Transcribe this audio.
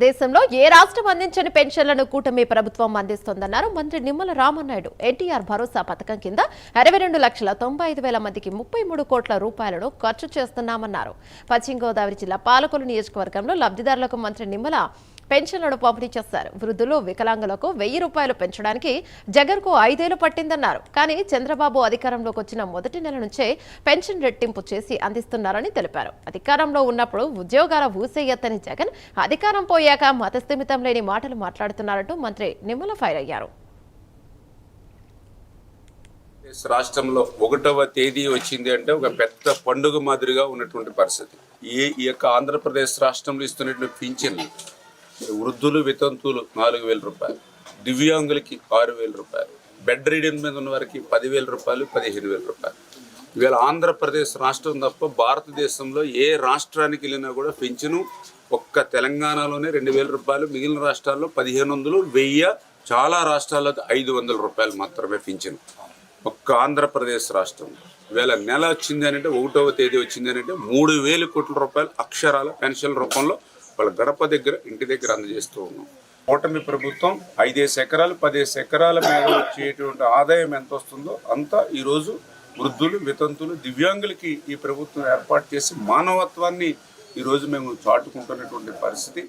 దేశంలో ఏ రాష్ట్రం అందించని పెన్షన్లను కూటమి ప్రభుత్వం అందిస్తోందన్నారు మంత్రి నిమ్మల రామనాయుడు. ఎన్టీఆర్ భరోసా పథకం కింద 22,95,000 మందికి 33 కోట్ల రూపాయలను ఖర్చు చేస్తున్నామన్నారు. పశ్చిమ గోదావరి జిల్లా పాలకొల్లు నియోజకవర్గంలో లబ్ధిదారులకు మంత్రి నిమ్మల పెన్షన్లను పంపిణీ చేశారు. వృద్ధులు, వికలాంగులకు 1,000 రూపాయలు పెంచడానికి జగన్కు 5 ఏళ్లు పట్టిందన్నారు. కానీ చంద్రబాబు అధికారంలోకి వచ్చిన మొదటి నెల నుంచే పెన్షన్ రెట్టింపు చేసి అందిస్తున్నారని తెలిపారు. అధికారంలో ఉన్నప్పుడు ఉద్యోగాల ఊసే ఎత్తని జగన్ అధికారం పోయాక మతస్థిమితం లేని మాటలు మాట్లాడుతున్నారంటూ మంత్రి నిమ్మల ఫైర్ అయ్యారు. రాష్ట్రంలో 1వ తేదీ వచ్చింది అంటే ఒక పెద్ద పండుగ మాదిరిగా ఉన్నటువంటి పరిస్థితి. ఈ యొక్క ఆంధ్రప్రదేశ్ రాష్ట్రంలో ఇస్తున్నటువంటి పింఛన్లు వృద్ధులు, వితంతువులు 4,000 రూపాయలు, దివ్యాంగులకి 6,000 రూపాయలు, బెడ్ రీడింగ్ మీద ఉన్న వారికి 10,000 రూపాయలు, 15,000 రూపాయలు. ఇవాళ ఆంధ్రప్రదేశ్ రాష్ట్రం తప్ప భారతదేశంలో ఏ రాష్ట్రానికి వెళ్ళినా కూడా పింఛను ఒక్క తెలంగాణలోనే 2,000 రూపాయలు, మిగిలిన రాష్ట్రాల్లో 1,500, 1,000, చాలా రాష్ట్రాల్లో 500 రూపాయలు మాత్రమే పింఛను. ఒక్క ఆంధ్రప్రదేశ్ రాష్ట్రం ఇవాళ నెల వచ్చింది అంటే 1వ తేదీ వచ్చింది అంటే 3,000 కోట్ల రూపాయలు అక్షరాల పెన్షన్ రూపంలో వాళ్ళ గడప దగ్గర, ఇంటి దగ్గర అందజేస్తూ ఉన్నాం. కూటమి ప్రభుత్వం 5 ఎకరాలు 10 ఎకరాల మీద వచ్చేటువంటి ఆదాయం ఎంత వస్తుందో అంతా ఈరోజు వృద్ధులు, వితంతులు, దివ్యాంగులకి ఈ ప్రభుత్వం ఏర్పాటు చేసి మానవత్వాన్ని ఈరోజు మేము చాటుకుంటున్నటువంటి పరిస్థితి.